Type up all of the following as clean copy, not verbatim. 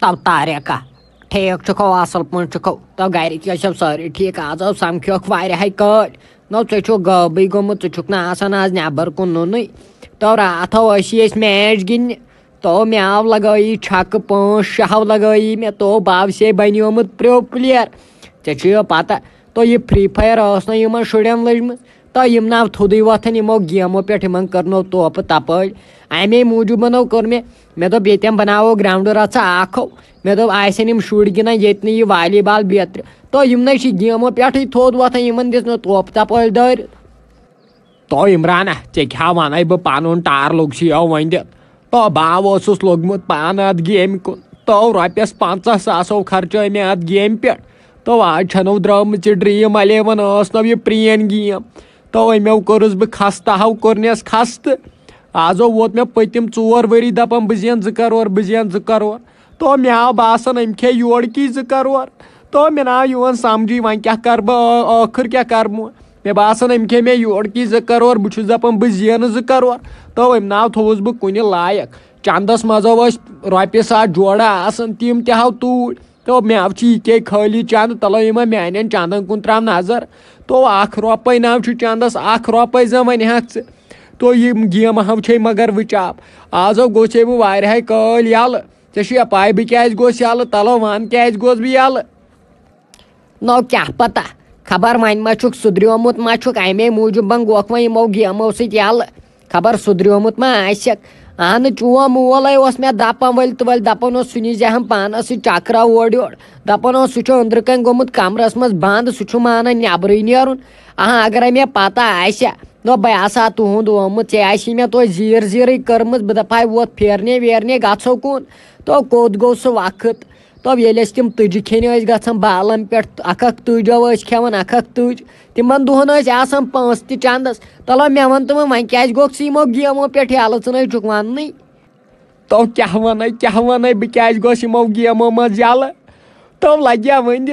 तब तारेका ठीक चुको असल पुको तब गारिक सारी ठीक आज समखोक वारियाह कड़ नो चु गबै गोमुत चुक आज नबर कुन तो रात मैच गिन तो मे आव लगाई छक 5-6 लगाई मे तो बाब से बनोमुत प्रो प्लेयर ऐ पता तो यह फ्री फायर ना शुरन लजम तो यम नाव थोदे वथन यमो गेमों पे करनो तोप तपड़ अमे मूजूब कर मे दोप ये बनावो ग्राउंड रचा आखो मे दोप आसन यम शुर गिंदान ये यह वाली बाल बेहतर तो यम गेमों पे थोद वथन यमन दिस तोप तपड़ दर तो इमरान ऐ क्या वन बह पन टार लोग वन दित तो बह लोगमुत पान अत गेम कुन तो रॉपियस 50,000 खर्चे मे अत गेम पे तो आज छनो द्राम ड्रीम 11 नो यह प्रेन गेम तो अमो कर्स बह खस्ताह कर्नस खस्त आजो वोत मे पतिम 4 वरी दपान बह जेन 2 करोड़ बह जेन 2 करोड़ तो मे आव बासान अम खे योड़ की 2 करोड़ तो मे ना युवान समझी वन क्या कर बह आखिर क्या कर मे बासान अम खे मे योड़ की 2 करोड़ बह दपान बह जेन 2 करोड़ तो अम नाव थोस बह कुन लायक चंदस मजो रॉपियस जोड़ा आसान तिम तव तूड़ तो मे आव ये खाली चंद तलो यम मान चंदन कुन त्राव नजर तो 1 रुपये नाव चंदस 1 रुपये जमन हेक तो यम गेम हाव मगर वचाप आजो गोसे बह वारियाह कल यल ऐ पाई बह क्या गोस यल तलो वन क्या गोस बह यल नो क्या पता खबर वन मा सुधरियोमुत मा अमे मूजूब गोख वो गेमो सल खबर सुधरियोमुत मा अहन चोन मोल मे दपान वल तो वल दपान सुनी जहम पानस चक्रा ओर योर दपान सह अंदर कन गोमुत कमरस मज बंद सह मान नबर नेरुन अगर मे पता आसा नो बह आसा तुंद ओमुत ऐ मे तो जीर जीर कर्म बह दपा वोत फेरने वेरने गो कुन तो कोत गो सह वक्त तो ये तम तुज खेन गन बालन पे अख तुजो खेवान अख तुज तिमन दोहन 5 त चंदस तलो मे वन तुम वन क्या गो यमो गेमों पे यल चुक वन तो क्या वन बह क्या गोस यमो गेमों मज यल तो लगे वन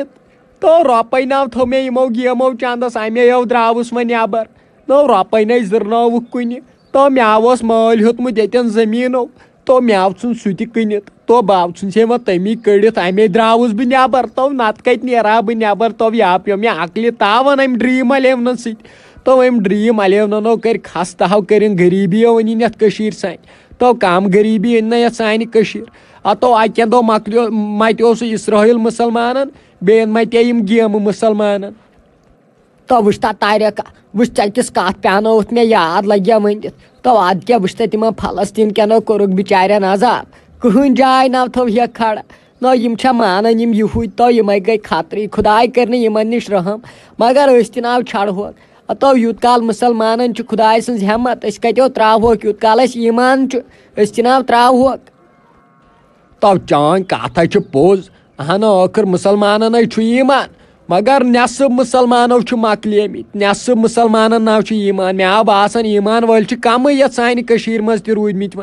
तो रुपये नाव थो मे यमो गेमों चंदस अमे द्रावस वो नबर नो रुपये न जर्नवुक कुन तो मे आव माल हेतमुत ये जमीनो तो मे आव सह कनित तो बह वो तमी कड़ित अमे द्रावस बह नबर तो नत कत नेरा बह नबर तो यह पे मे अकल तावन अम ड्रीम 11 सत तो अम ड्रीम 11 कर खस्ताह कर गरीबी अन ये सान तो कम गरीबी अन ये सान तो अकें दो मत इसराइल मुसलमान बेन मत गेम मुसलमान तो वुता तारिका वुच किस कत पानो मे याद लगे वन तो अद क्या वुत तिम फलस्तीन क्या कोरुक बिचारन अजाब कहन जाय ना थो यह खड़ा नो यम मानन यम युहुई तो यम गई खतरी खुदाय कर यमन निश रहम मगर नाव छड़होक तो यूत काल मुसलमान खुदाय सज हिम्मत कतो त्राहोक यूत काल ईमान नाव त्राहोक तो चान कथ पोज अहन आखिर मुसलमान ईमान मगर नेसब मुसलमानो मकलेमित नेसब मुसलमान नाव ईमान मे आव बासान ईमान वल कम ये सान मज रूदमित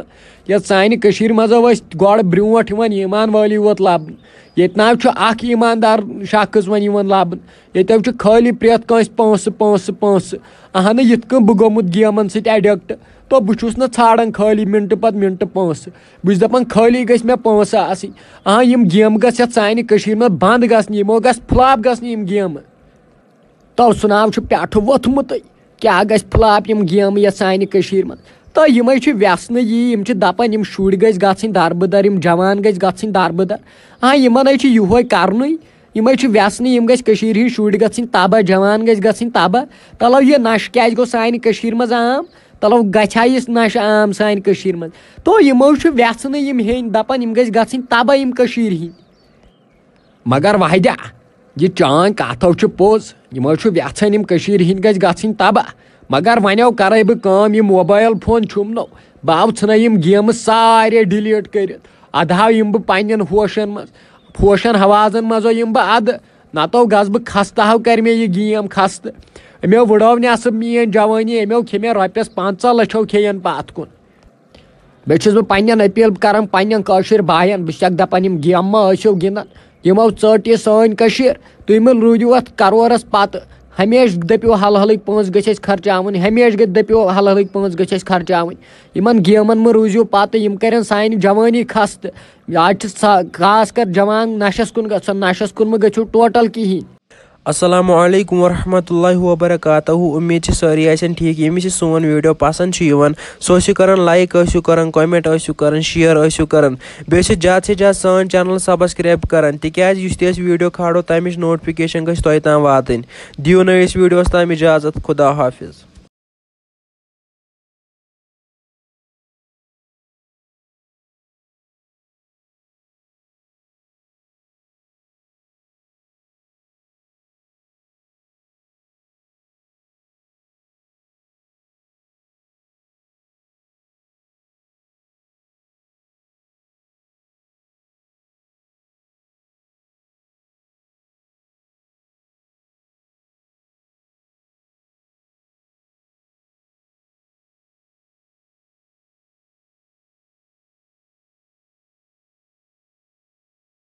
ये सान मज गोड़ ब्रोट ईमान वाली वोत लबन ये नाव ईमानदार शख्स वन लबन ये खाली प्रेत कंस पोंस अहन ये बह गोमुत गेमन सत एडिक्ट तो बहुस न ाड़ान खाली मिनट पत मिनट पोंस बह दपान खाली गस मे पोंस आसन यम गेम गस सान मज बंद गसन यमो गस फ्लॉप गसन यम गेम तो सुनाव पे वोथमुत क्या गस फ्लॉप यम गेम ये सान मज तो यम व्यसन यम दपान यम शुर गन दरबदर यम जवान गन दरबदर यमन यो करन यम व्यसन यम गई शुर गन तबाह जवान गन तबाह तलो यह नश क्या गो सान मज आम तलो गछा यह नश आम सान मज तो यमो व्यसन यम हेन दपान यम गन तबाह यम हिंद मगर वाहिदा यह चान कथो पोज यमो व्यसन यम हिंद गन तबाह मगर वनो कर बह यह मोबाइल फोन छुमनो बह तना यम गेम सारे डिलीट कर अदहा यम बह पन्न होशन हवाजन मजो यम बह अद नतो गस बह खस्ताह कर मे यह गेम खस्त अमो वुड़ो नसब मीन जवानी अमो खे मे रॉपियस 5 लछो खेन पत कुन बेस बह पन्न अपील कर पन्न बायन बह दपान यम गेम मा गिंदान यमो चट सान तुम रूदियो अत करोरस पत हमेशा दपियो हल हल पोंस गछ खर्चावन हमेशा दपियो हल हल पोंस गछ खर्चावन यमन गेमन में रूजियो पत यम करें सानि जवानी खस आज खास कर जवान नशस कुन गछन नशस कुन गछो टोटल कहीं। अस्सलामु अलैकुम वरहमतुल्लाहि वबरकातुहू। उम्मीद सारी आसन ठीक यमिस सोन वीडियो पसंद सो करन लाइक करन कमेंट करन शेयर करन बे ज्यादा से ज्यादा सान चैनल सब्सक्राइब करन तिकाज युस वीडियो खाड़ो तमिच नोटिफिकेशन गछ तोय ताम वातन। दियो नयस वीडियोस ताम इजाजत। खुदा हाफिज।